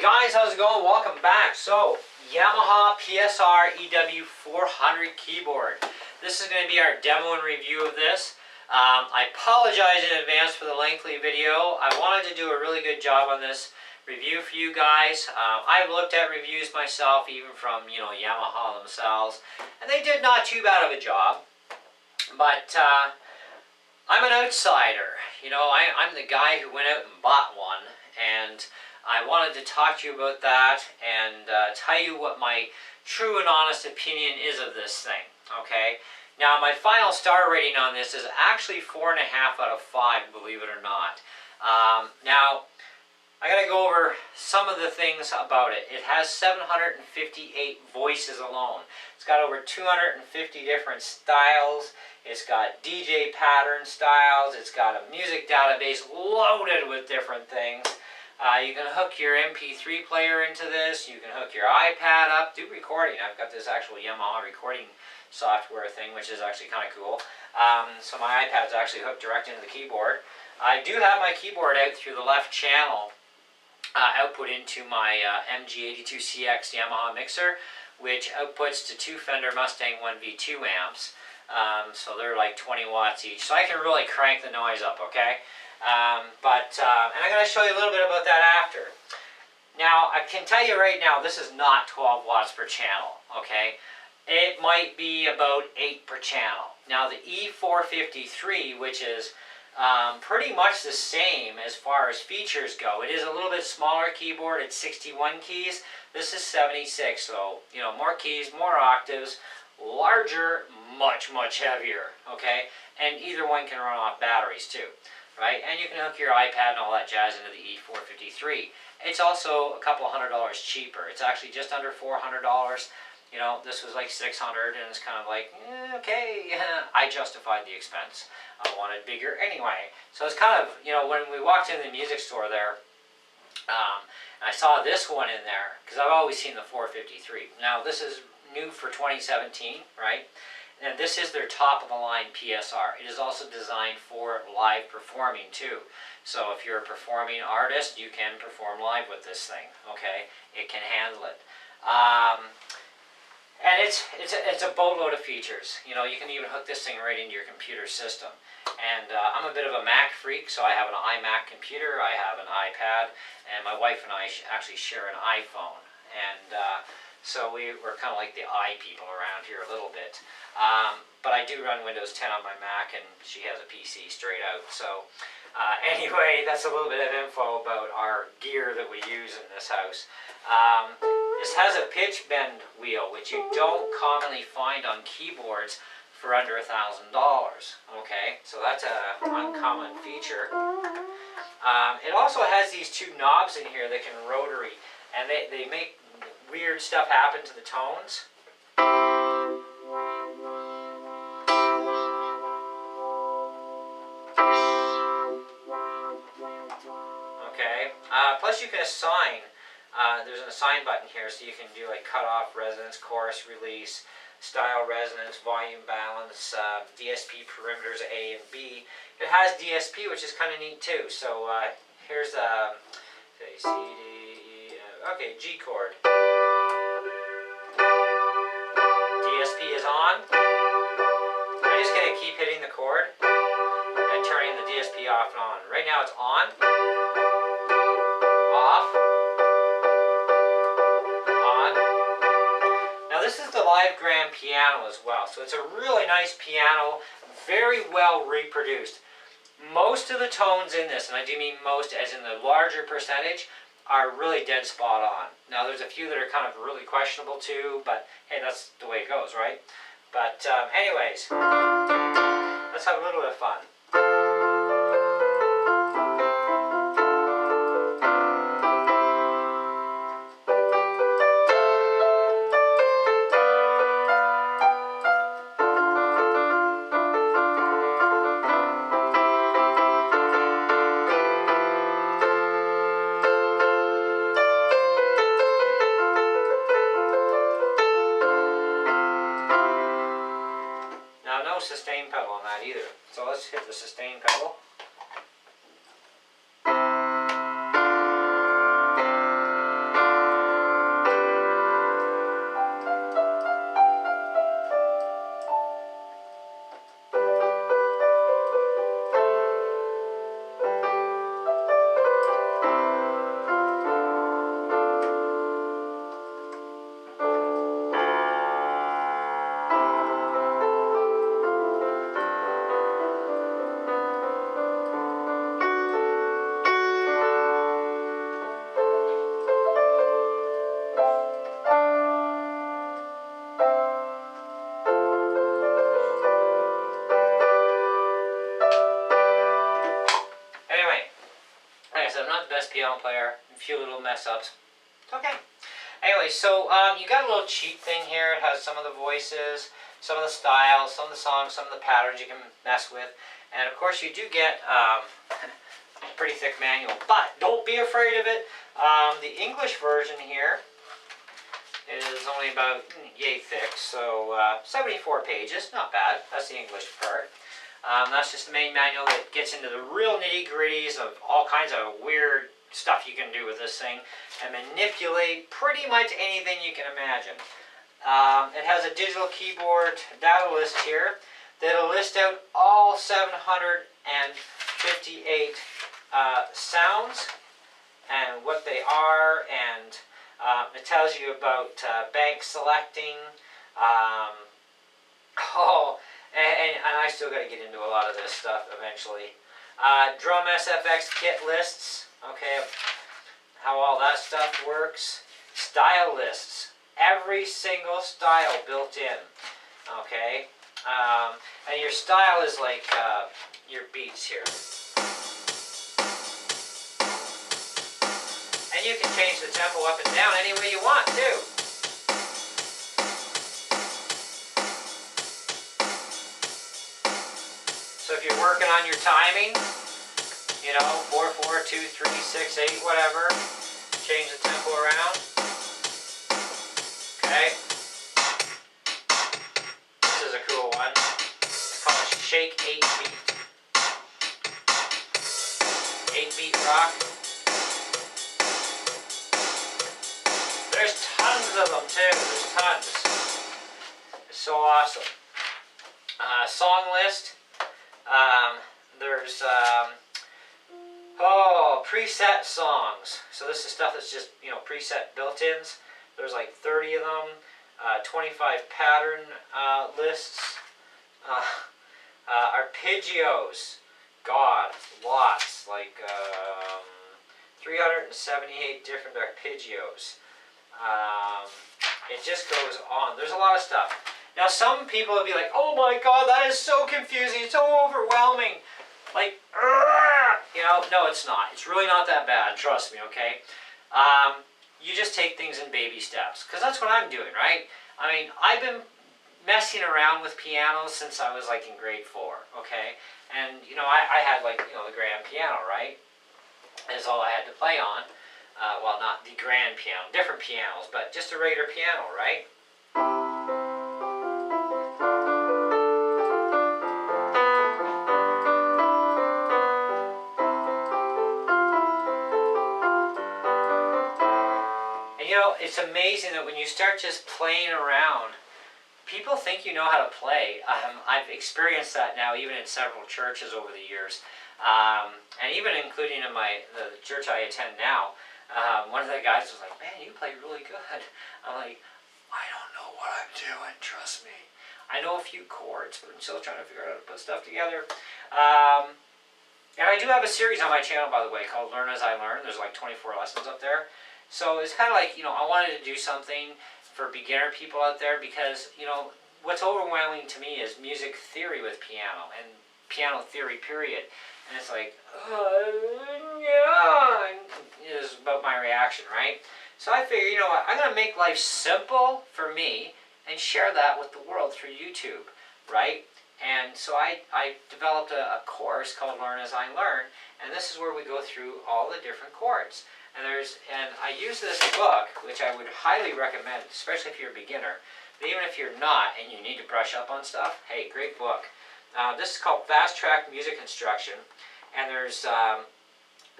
Guys, how's it going? Welcome back. So, Yamaha PSR EW400 keyboard. This is going to be our demo and review of this. I apologize in advance for the lengthy video. I wanted to do a really good job on this review for you guys. I've looked at reviews myself, even from Yamaha themselves, and they did not too bad of a job. But I'm an outsider. I'm the guy who went out and bought one, and I wanted to talk to you about that and tell you what my true and honest opinion is of this thing, okay? Now, my final star rating on this is actually 4.5 out of 5, believe it or not. Now, I gotta go over some of the things about it. It has 758 voices alone. It's got over 250 different styles. It's got DJ pattern styles. It's got a music database loaded with different things. You can hook your MP3 player into this. You can hook your iPad up, do recording. I've got this actual Yamaha recording software thing, which is actually kind of cool. So my iPad's actually hooked direct into the keyboard. I do have my keyboard out through the left channel, output into my MG82CX Yamaha mixer, which outputs to 2 Fender Mustang 1V2 amps. So they're like 20 watts each. So I can really crank the noise up, okay? And I'm going to show you a little bit about that after. Now, I can tell you right now, this is not 12 watts per channel, okay? It might be about 8 per channel. Now, the E453, which is pretty much the same as far as features go. It is a little bit smaller keyboard. It's 61 keys. This is 76, so, more keys, more octaves, larger, much, much heavier, okay? And either one can run off batteries, too. Right? And you can hook your iPad and all that jazz into the E453. It's also a couple $100 cheaper. It's actually just under $400. This was like $600, and it's kind of like, okay, I justified the expense. I wanted bigger anyway. So it's kind of, when we walked into the music store there, I saw this one in there, because I've always seen the 453. Now, this is new for 2017, right? And this is their top-of-the-line PSR. It is also designed for live performing, too. So if you're a performing artist, you can perform live with this thing, okay? It can handle it. And it's a boatload of features. You can even hook this thing right into your computer system. And I'm a bit of a Mac freak, so I have an iMac computer, I have an iPad, and my wife and I actually share an iPhone. And so we're kind of like the people around here a little bit. But I do run Windows 10 on my Mac, and she has a PC straight out. So anyway, that's a little bit of info about our gear that we use in this house. This has a pitch bend wheel, which you don't commonly find on keyboards for under $1,000. Okay, so that's an uncommon feature. It also has these 2 knobs in here that can rotary, and they make weird stuff happen to the tones. Okay. Plus you can assign. There's an assign button here, so you can do like cutoff, resonance, chorus, release, style, resonance, volume, balance, DSP parameters A and B. It has DSP, which is kind of neat too. So here's say C, D, E, okay, G chord. DSP is on. I'm just going to keep hitting the chord and turning the DSP off and on. Right now it's on, off, on. Now this is the live grand piano as well, so it's a really nice piano, very well reproduced. Most of the tones in this, and I do mean most as in the larger percentage, are really dead spot on. Now there's a few that are kind of really questionable too, but hey, that's the way it goes, right? But anyways, let's have a little bit of fun. Sustain pedal on that either. So let's hit the sustain pedal. piano player, a few little mess ups. It's okay. Anyway, so you got a little cheat thing here. It has some of the voices, some of the styles, some of the songs, some of the patterns you can mess with. And of course you do get a pretty thick manual, but don't be afraid of it. The English version here is only about yay thick, so 74 pages, not bad. That's the English part. That's just the main manual that gets into the real nitty-gritties of all kinds of weird stuff you can do with this thing and manipulate pretty much anything you can imagine. It has a digital keyboard data list here that'll list out all 758 sounds and what they are, and it tells you about bank selecting. And I still got to get into a lot of this stuff eventually. Drum SFX kit lists, okay, how all that stuff works. Style lists, every single style built in, okay. And your style is like your beats here. And you can change the tempo up and down any way you want too. So if you're working on your timing, you know, 4/4, 2/3, 6/8, whatever, change the tempo around. Okay. This is a cool one. It's called Shake 8-Beat. 8-beat rock. There's tons of them too. There's tons. It's so awesome. Song list. There's preset songs. So this is stuff that's just, you know, preset built-ins. There's like 30 of them. 25 pattern lists. Arpeggios. God, lots. Like 378 different arpeggios. It just goes on. There's a lot of stuff. Now some people will be like, oh my God, that is so confusing, it's so overwhelming. Like, you know, no it's not. It's really not that bad, trust me, okay? You just take things in baby steps, because that's what I'm doing, right? I mean, I've been messing around with pianos since I was like in grade 4, okay? And, you know, I had like, you know, the grand piano, right? Is all I had to play on. Well, not the grand piano, different pianos, but just a regular piano, right? And you know, it's amazing that when you start just playing around, people think you know how to play. I've experienced that now, even in several churches over the years, and even including in the church I attend now. One of the guys was like, "Man, you play really good." I'm like, "I don't know what I'm doing. Trust me. I know a few chords, but I'm still trying to figure out how to put stuff together." And I do have a series on my channel, by the way, called Learn As I Learn. There's like 24 lessons up there. So it's kind of like, you know, I wanted to do something for beginner people out there, because, you know, what's overwhelming to me is music theory with piano, and piano theory, period. And it's like, yeah, is about my reaction, right? So I figure, you know what, I'm going to make life simple for me and share that with the world through YouTube, right? And so I developed a course called Learn As I Learn, and this is where we go through all the different chords. And I use this book, which I would highly recommend, especially if you're a beginner. But even if you're not and you need to brush up on stuff, hey, great book. This is called Fast Track Music Instruction, and there's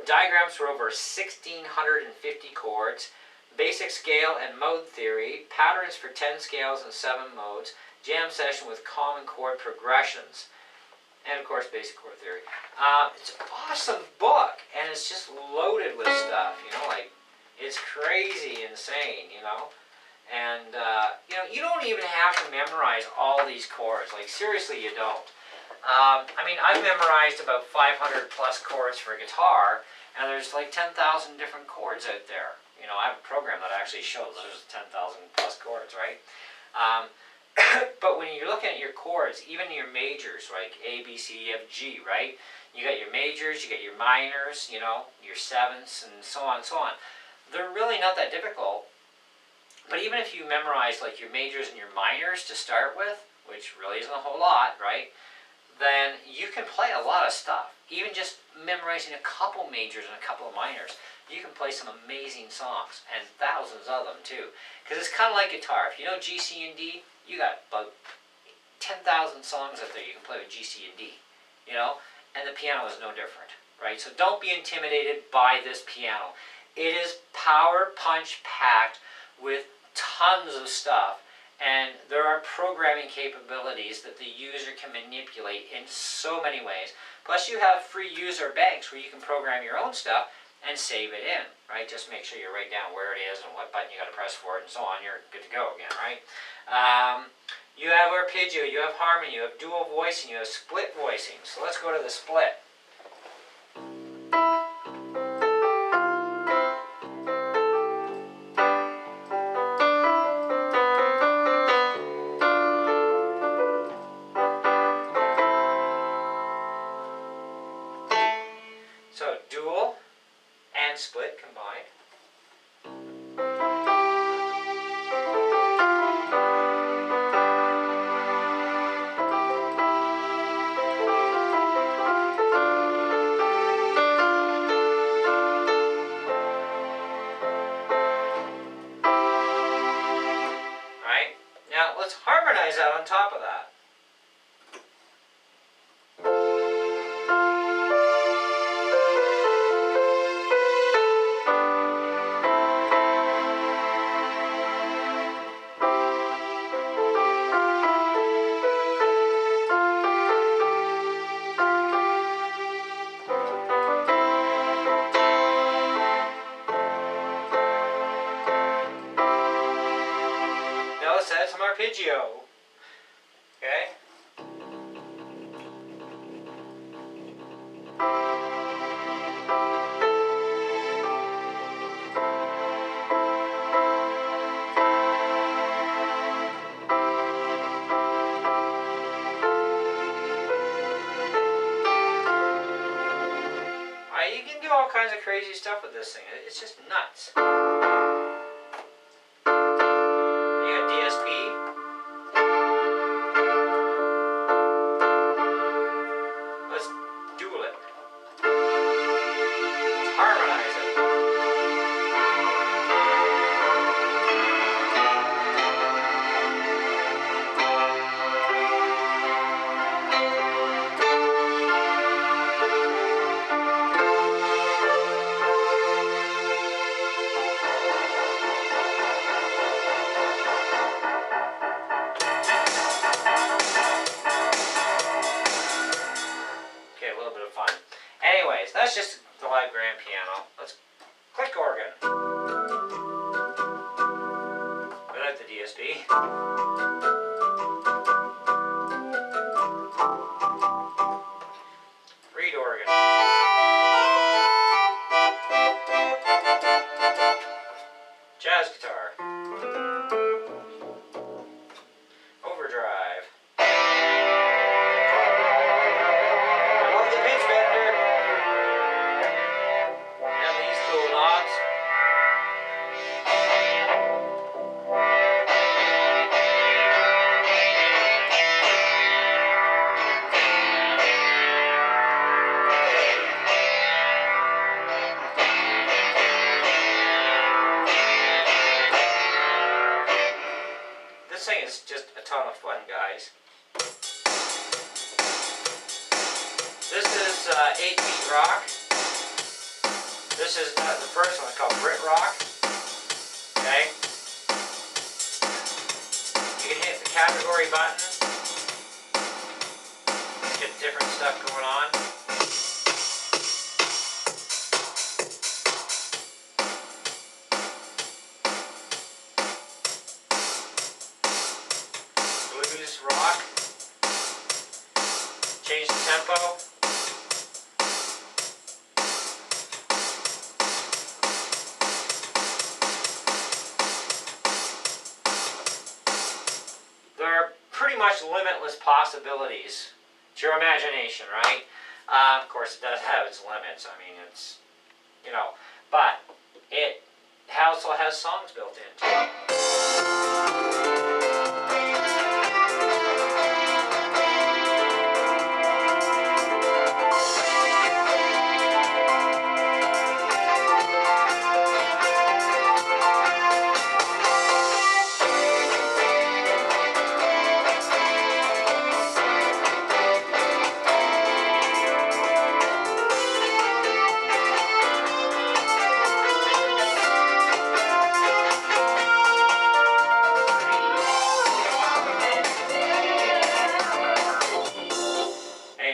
diagrams for over 1,650 chords, basic scale and mode theory, patterns for 10 scales and 7 modes, jam session with common chord progressions, and of course basic chord theory. It's an awesome book, and it's just loaded with stuff, you know, like, it's crazy insane, you know. And, you know, you don't even have to memorize all these chords. Like, seriously, you don't. I mean, I've memorized about 500 plus chords for guitar, and there's like 10,000 different chords out there. You know, I have a program that actually shows there's 10,000 plus chords, right? But when you're looking at your chords, even your majors, like A, B, C, E, F, G, right? You got your majors, you got your minors, you know, your sevenths, and so on and so on. They're really not that difficult. But even if you memorize like your majors and your minors to start with, which really isn't a whole lot, right? Then you can play a lot of stuff. Even just memorizing a couple majors and a couple of minors, you can play some amazing songs, and thousands of them too. Because it's kind of like guitar. If you know G, C, and D, you got about 10,000 songs out there you can play with G, C, and D. You know? And the piano is no different, right? So don't be intimidated by this piano. It is power punch packed with tons of stuff, and there are programming capabilities that the user can manipulate in so many ways. Plus you have free user banks where you can program your own stuff and save it in, right? Just make sure you write down where it is and what button you got to press for it and so on. You're good to go again, right? You have arpeggio, you have harmony, you have dual voicing, you have split voicing. So let's go to the split. So dual and split combined. Right? Now let's harmonize that on top of that. Now let's add some arpeggio. Okay? You can do all kinds of crazy stuff with this thing. It's just nuts. You got DSP. Let's dual it. Let's harmonize it. Okay, a little bit of fun. Anyways, that's just the live grand piano. Let's click organ. Without the DSP. Reed organ. Jazz guitar. Overdrive. I love the pitch bender. And these cool knobs. This thing is just a ton of fun, guys. This is 8-beat rock. This is the first one. It's called Brit Rock. Okay. You can hit the category button. Get different stuff going on. Blues, rock. Change the tempo. They're pretty pretty much limitless possibilities. It's your imagination, right? Of course, it does have its limits. I mean, it's, you know, but it also has songs built into it.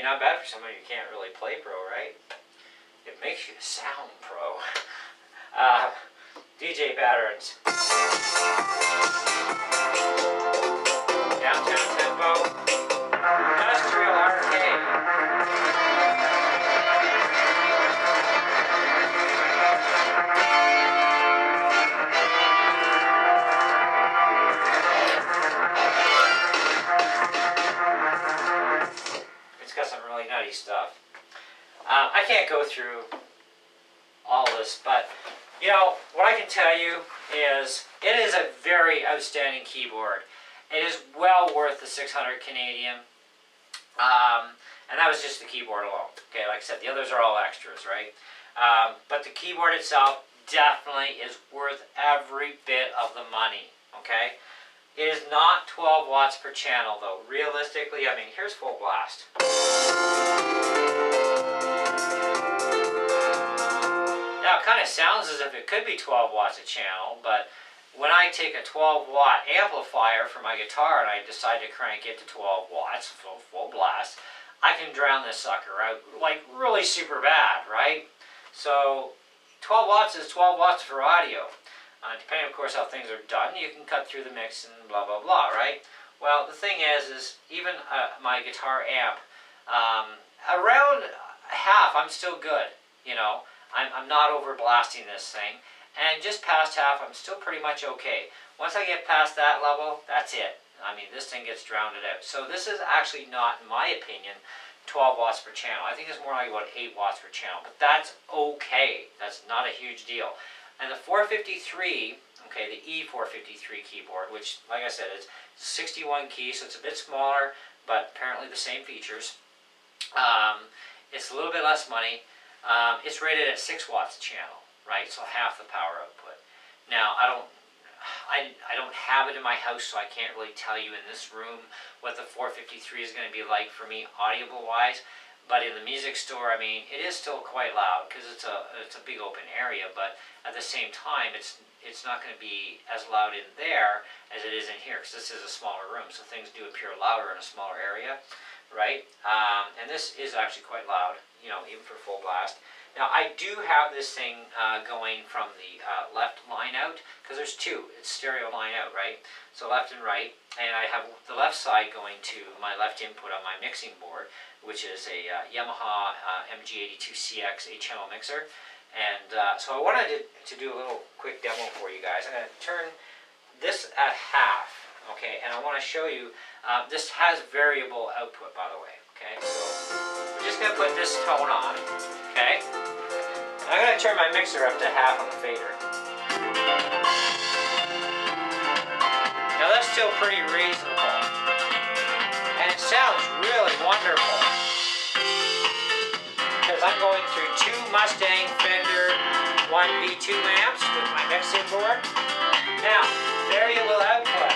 Not bad for somebody who can't really play pro, right? It makes you sound pro. DJ patterns. Downtown tempo. Industrial arcade. Got some really nutty stuff. I can't go through all this, but you know what I can tell you is it is a very outstanding keyboard. It is well worth the 600 Canadian, and that was just the keyboard alone. Okay, like I said, the others are all extras, right? But the keyboard itself definitely is worth every bit of the money. Okay. It is not 12 watts per channel though. Realistically, I mean, here's full blast. Now it kind of sounds as if it could be 12 watts a channel, but when I take a 12 watt amplifier for my guitar and I decide to crank it to 12 watts, full blast, I can drown this sucker out like really super bad, right? So 12 watts is 12 watts for audio. Depending, of course, how things are done, you can cut through the mix and blah, blah, blah, right? Well, the thing is even my guitar amp, around half, I'm still good, you know. I'm not over blasting this thing. And just past half, I'm still pretty much okay. Once I get past that level, that's it. I mean, this thing gets drowned out. So this is actually not, in my opinion, 12 watts per channel. I think it's more like about 8 watts per channel. But that's okay. That's not a huge deal. And the 453, okay, the E453 keyboard, which, like I said, it's 61 keys, so it's a bit smaller, but apparently the same features. It's a little bit less money. It's rated at 6 watts a channel, right? So half the power output. Now, I don't have it in my house, so I can't really tell you in this room what the 453 is going to be like for me audible-wise. But in the music store, I mean, it is still quite loud because it's a big open area. But at the same time, it's not going to be as loud in there as it is in here because this is a smaller room, so things do appear louder in a smaller area, right? And this is actually quite loud, you know, even for full blast. Now I do have this thing going from the left line out because there's two. It's stereo line out, right? So left and right, and I have the left side going to my left input on my mixing board, which is a Yamaha MG82CX 8-channel mixer. And so I wanted to do a little quick demo for you guys. I'm going to turn this at half, okay, and I want to show you, this has variable output, by the way, okay. So we're just going to put this tone on, okay. And I'm going to turn my mixer up to half on the fader. Now that's still pretty reasonable, and it sounds really wonderful. Because I'm going through two Mustang Fender 1V2 amps with my mixing board. Now, variable output.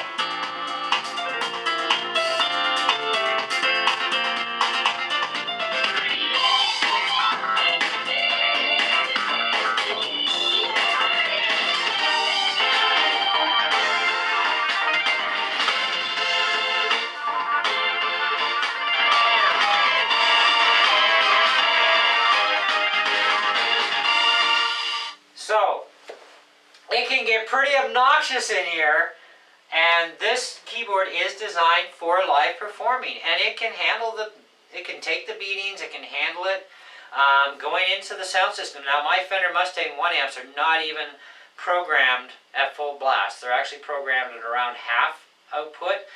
So, it can get pretty obnoxious in here, and this keyboard is designed for live performing, and it can handle it can take the beatings, it can handle it going into the sound system. Now my Fender Mustang 1 amps are not even programmed at full blast. They're actually programmed at around half output,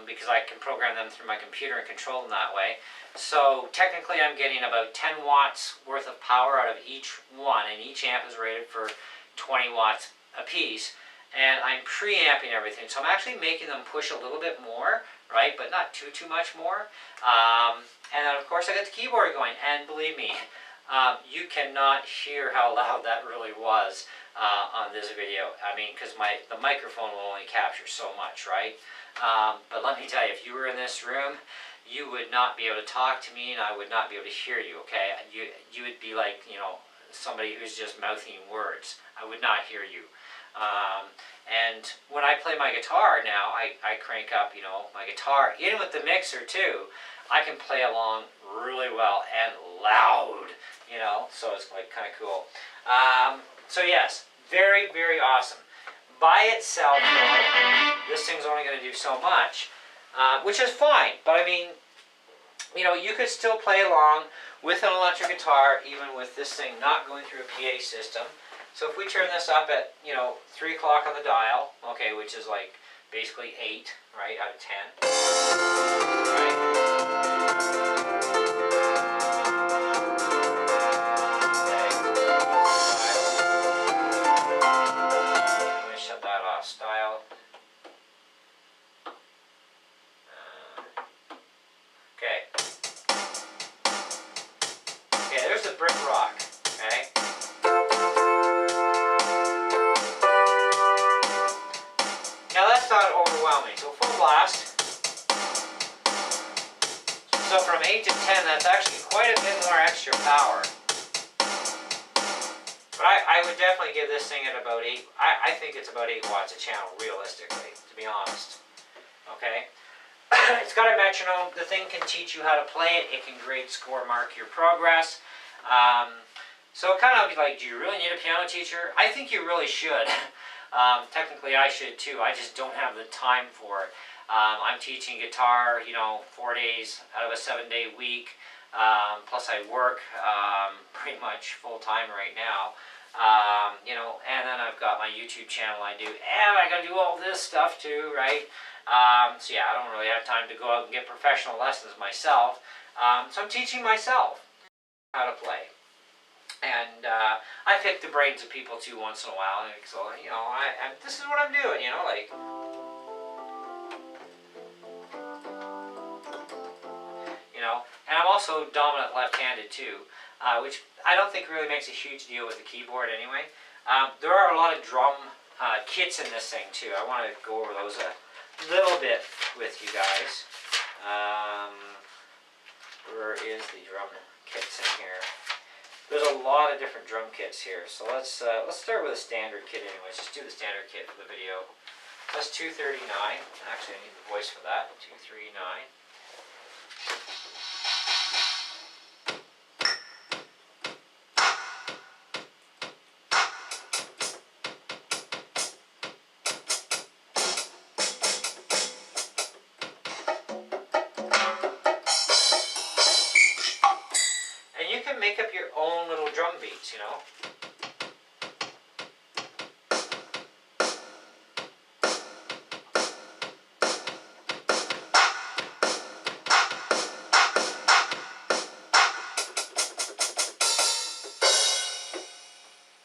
because I can program them through my computer and control them that way. So technically I'm getting about 10 watts worth of power out of each one, and each amp is rated for 20 watts a piece. And I'm preamping everything, so I'm actually making them push a little bit more, right, but not too much more. And then of course I got the keyboard going, and believe me, you cannot hear how loud that really was on this video. I mean, because the microphone will only capture so much, right? But let me tell you, if you were in this room, you would not be able to talk to me, and I would not be able to hear you, okay? You would be like, you know, somebody who's just mouthing words. I would not hear you. And when I play my guitar now, I crank up, you know, my guitar, in with the mixer too. I can play along really well and loud, you know, so it's like kind of cool. So yes, very, very awesome. By itself, though, this thing's only going to do so much, which is fine. But I mean, you know, you could still play along with an electric guitar, even with this thing not going through a PA system. So if we turn this up at, you know, 3 o'clock on the dial, okay, which is like basically 8, right, out of 10, right? Let me shut that off, style. Okay. Okay, there's the brick rock, okay? Now that's not overwhelming, so full blast. So from 8 to 10, that's actually quite a bit more extra power. But I would definitely give this thing at about 8, I think it's about 8 watts a channel, realistically, to be honest. Okay? It's got a metronome. The thing can teach you how to play it. It can grade, score, mark your progress. So kind of like, do you really need a piano teacher? I think you really should. Technically I should too. I just don't have the time for it. I'm teaching guitar, you know, 4 days out of a 7-day week. Plus I work pretty much full time right now. You know, and then I've got my YouTube channel I do, and I gotta do all this stuff too, right? So yeah, I don't really have time to go out and get professional lessons myself. So I'm teaching myself how to play. And I pick the brains of people too once in a while. So, you know, this is what I'm doing, you know, like. You know, and I'm also dominant left-handed too, which I don't think really makes a huge deal with the keyboard anyway. There are a lot of drum kits in this thing too. I want to go over those a little bit with you guys. Where is the drum kits in here? There's a lot of different drum kits here. So let's start with a standard kit anyways. Just do the standard kit for the video. That's 239. Actually, I need the voice for that. 239. Make up your own little drum beats, you know.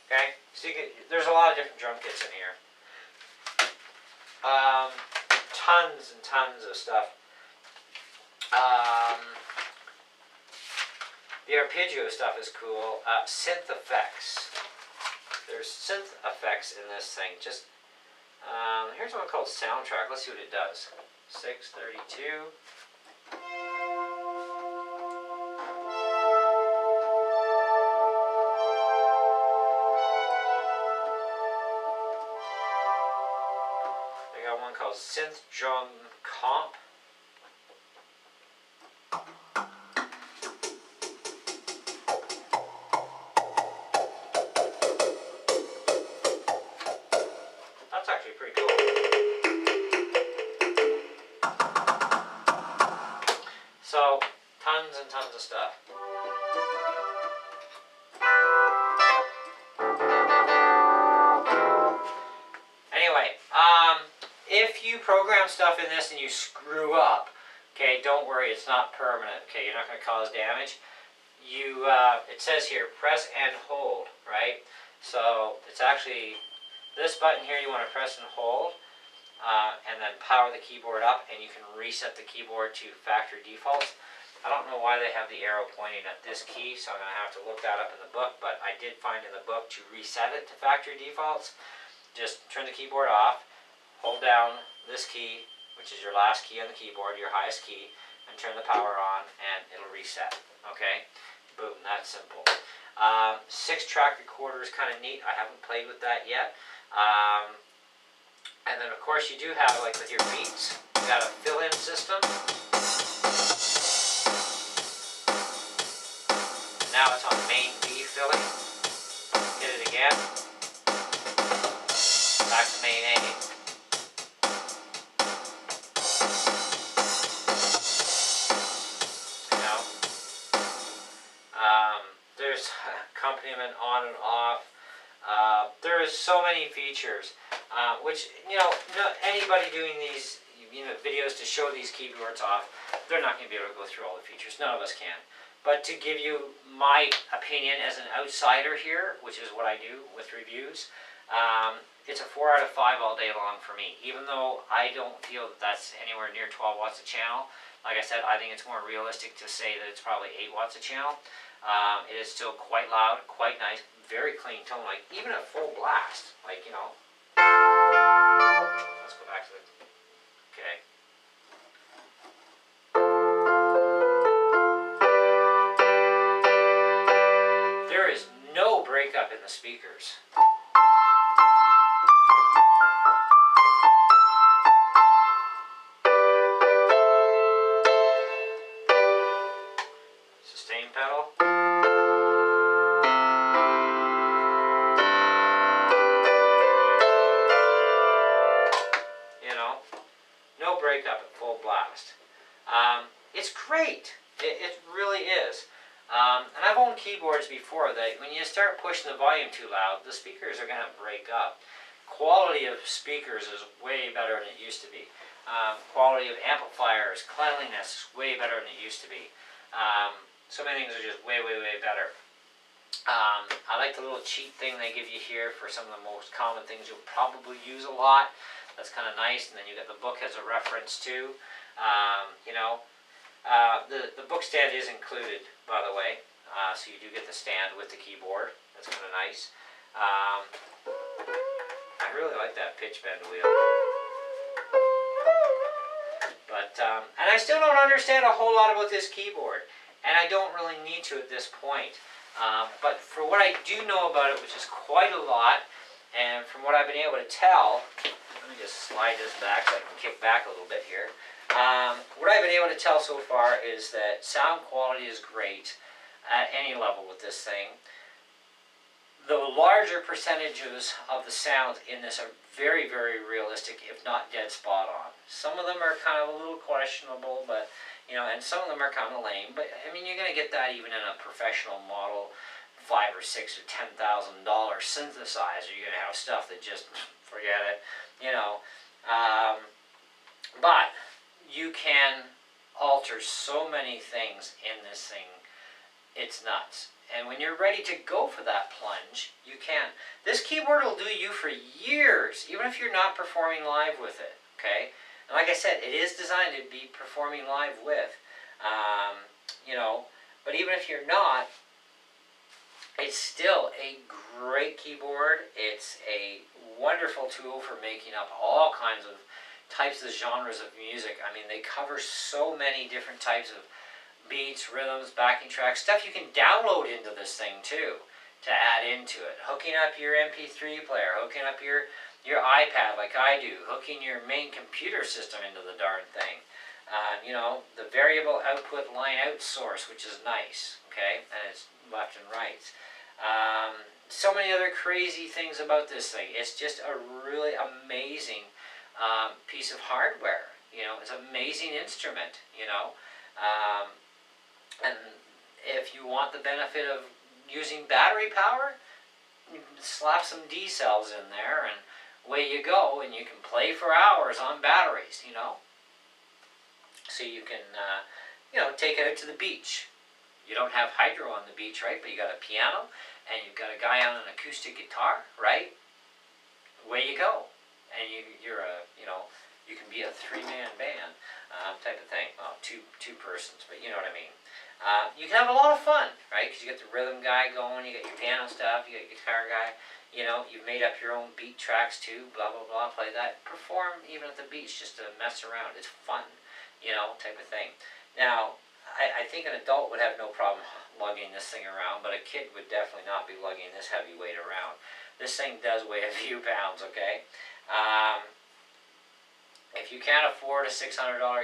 Okay, so there's a lot of different drum kits in here. Tons and tons of stuff. The arpeggio stuff is cool. Synth effects. There's synth effects in this thing. Just here's one called Soundtrack. Let's see what it does. 632. I got one called Synth Drum Comp. Pretty cool. So, tons and tons of stuff. Anyway, if you program stuff in this and you screw up, okay, don't worry, it's not permanent, okay, you're not going to cause damage. It says here, press and hold, right? So it's actually this button here you want to press and hold, and then power the keyboard up, and you can reset the keyboard to factory defaults. I don't know why they have the arrow pointing at this key, so I'm going to have to look that up in the book, but I did find in the book to reset it to factory defaults. Just turn the keyboard off, hold down this key, which is your last key on the keyboard, your highest key, and turn the power on, and it'll reset, okay? Boom, that's simple. 6-track recorder is kind of neat. I haven't played with that yet. And then, of course, you do have, like with your beats, you got a fill-in system. Now it's on main B filling. Hit it again. Back to main A. You know, there's accompaniment on and off. There is so many features, which, you know, anybody doing these, you know, videos to show these keyboards off, they're not going to be able to go through all the features. None of us can. But to give you my opinion as an outsider here, which is what I do with reviews, it's a 4 out of 5 all day long for me. Even though I don't feel that that's anywhere near 12 watts a channel. Like I said, I think it's more realistic to say that it's probably 8 watts a channel. It is still quite loud, quite nice, very clean tone, like even at full blast, like, you know. Let's go back to the, okay. There is no breakup in the speakers. Sustain pedal. You know, no breakup at full blast. It's great. It really is. And I've owned keyboards before that when you start pushing the volume too loud, the speakers are going to break up. Quality of speakers is way better than it used to be. Quality of amplifiers, cleanliness is way better than it used to be. So many things are just way, way, way better. I like the little cheat thing they give you here for some of the most common things you'll probably use a lot. That's kind of nice. And then you got the book as a reference too. You know, the book stand is included, by the way. So you do get the stand with the keyboard. That's kind of nice. I really like that pitch bend wheel. But, and I still don't understand a whole lot about this keyboard. And I don't really need to at this point. But for what I do know about it, which is quite a lot, and from what I've been able to tell, let me just slide this back so I can kick back a little bit here. What I've been able to tell so far is that sound quality is great at any level with this thing. The larger percentages of the sounds in this are very, very realistic, if not dead spot on. Some of them are kind of a little questionable, but, you know, and some of them are kind of lame. But, I mean, you're going to get that even in a professional model, $5,000 or $6,000 or $10,000 synthesizer. You're going to have stuff that just, forget it, you know. But you can alter so many things in this thing. It's nuts. And when you're ready to go for that plunge, you can. This keyboard will do you for years, even if you're not performing live with it, okay? And like I said, it is designed to be performing live with, you know, but even if you're not, it's still a great keyboard. It's a wonderful tool for making up all kinds of types of genres of music. I mean, they cover so many different types of beats, rhythms, backing tracks, stuff you can download into this thing too to add into it. Hooking up your MP3 player, hooking up your iPad like I do, hooking your main computer system into the darn thing. You know, the variable output line out source, which is nice, okay, and it's left and right. So many other crazy things about this thing. It's just a really amazing piece of hardware. You know, it's an amazing instrument, you know. And if you want the benefit of using battery power, you can slap some D cells in there and away you go, and you can play for hours on batteries, you know. So you can, take it out to the beach. You don't have hydro on the beach, right? But you got a piano, and you've got a guy on an acoustic guitar, right? Away you go. And you're a, you can be a three-man band type of thing. Well, two persons, but you know what I mean. You can have a lot of fun, right? Because you get the rhythm guy going, you got your piano stuff, you got your guitar guy. You've made up your own beat tracks too, blah, blah, blah, play that. Perform even at the beach just to mess around. It's fun, type of thing. Now, I think an adult would have no problem lugging this thing around, but a kid would definitely not be lugging this heavy weight around. This thing does weigh a few pounds, okay? If you can't afford a $600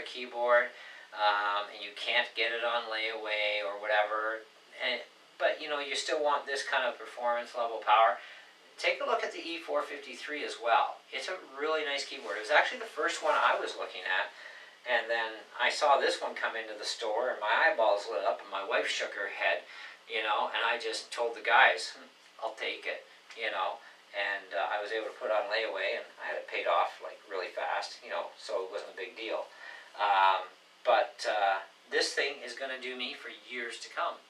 keyboard, and you can't get it on layaway or whatever, but you still want this kind of performance level power, take a look at the E453 as well. It's a really nice keyboard. It was actually the first one I was looking at. And then I saw this one come into the store, and my eyeballs lit up, and my wife shook her head, and I just told the guys, I'll take it, and I was able to put it on layaway, and I had it paid off, like, really fast, so it wasn't a big deal. But this thing is going to do me for years to come.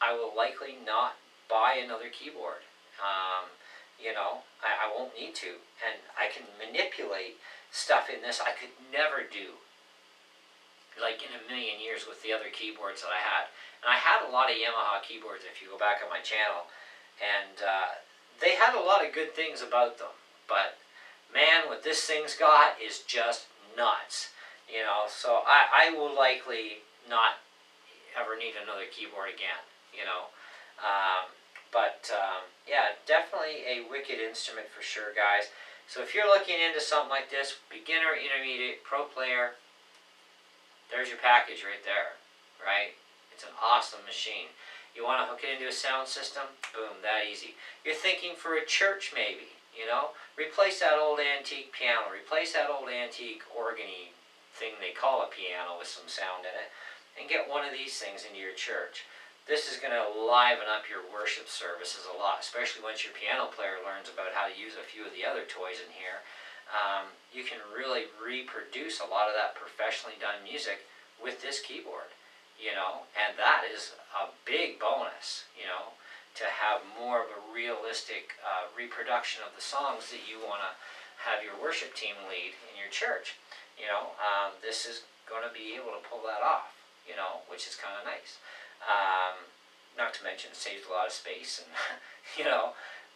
I will likely not buy another keyboard. I won't need to, and I can manipulate stuff in this I could never do, like in a million years, with the other keyboards that I had. And I had a lot of Yamaha keyboards, if you go back on my channel, and they had a lot of good things about them, but man, what this thing's got is just nuts, so I will likely not ever need another keyboard again, yeah, definitely a wicked instrument for sure, guys. So if you're looking into something like this, beginner, intermediate, pro player, there's your package right there, right? It's an awesome machine. You want to hook it into a sound system? Boom, that easy. You're thinking for a church maybe, replace that old antique piano, replace that old antique organ-y thing they call a piano with some sound in it, and get one of these things into your church. This is going to liven up your worship services a lot, especially once your piano player learns about how to use a few of the other toys in here. You can really reproduce a lot of that professionally done music with this keyboard, and that is a big bonus, to have more of a realistic reproduction of the songs that you want to have your worship team lead in your church. This is going to be able to pull that off, which is kind of nice. Not to mention it saves a lot of space, and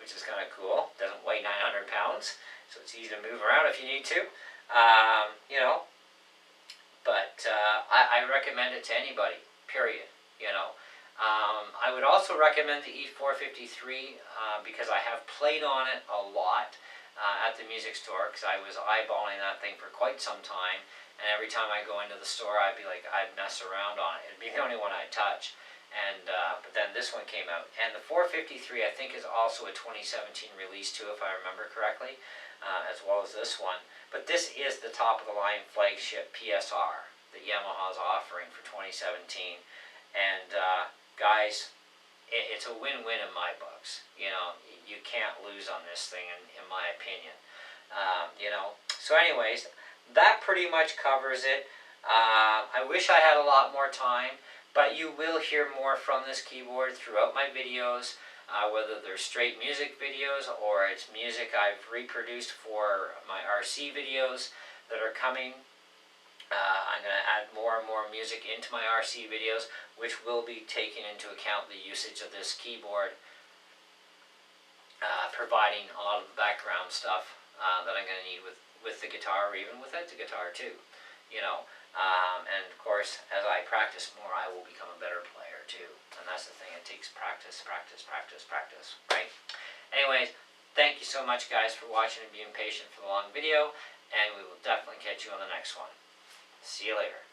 which is kind of cool. Doesn't weigh 900 pounds, so it's easy to move around if you need to. But I recommend it to anybody, period. I would also recommend the E453 because I have played on it a lot at the music store, because I was eyeballing that thing for quite some time, and every time I go into the store I'd mess around on it. It'd be the only one I'd touch. And but then this one came out, and the 453 I think is also a 2017 release too, if I remember correctly, as well as this one. But this is the top of the line flagship PSR that Yamaha's offering for 2017, and guys, it's a win-win in my books. You can't lose on this thing, in my opinion. So anyways, that pretty much covers it. I wish I had a lot more time, but you will hear more from this keyboard throughout my videos, whether they're straight music videos or it's music I've reproduced for my RC videos that are coming. I'm going to add more and more music into my RC videos, which will be taking into account the usage of this keyboard, providing a lot of the background stuff that I'm going to need with the guitar, or even without the guitar too. And of course, as I practice more, I will become a better player too. And that's the thing, it takes practice, practice, practice, practice, right? Anyways, thank you so much, guys, for watching and being patient for the long video, and we will definitely catch you on the next one. See you later.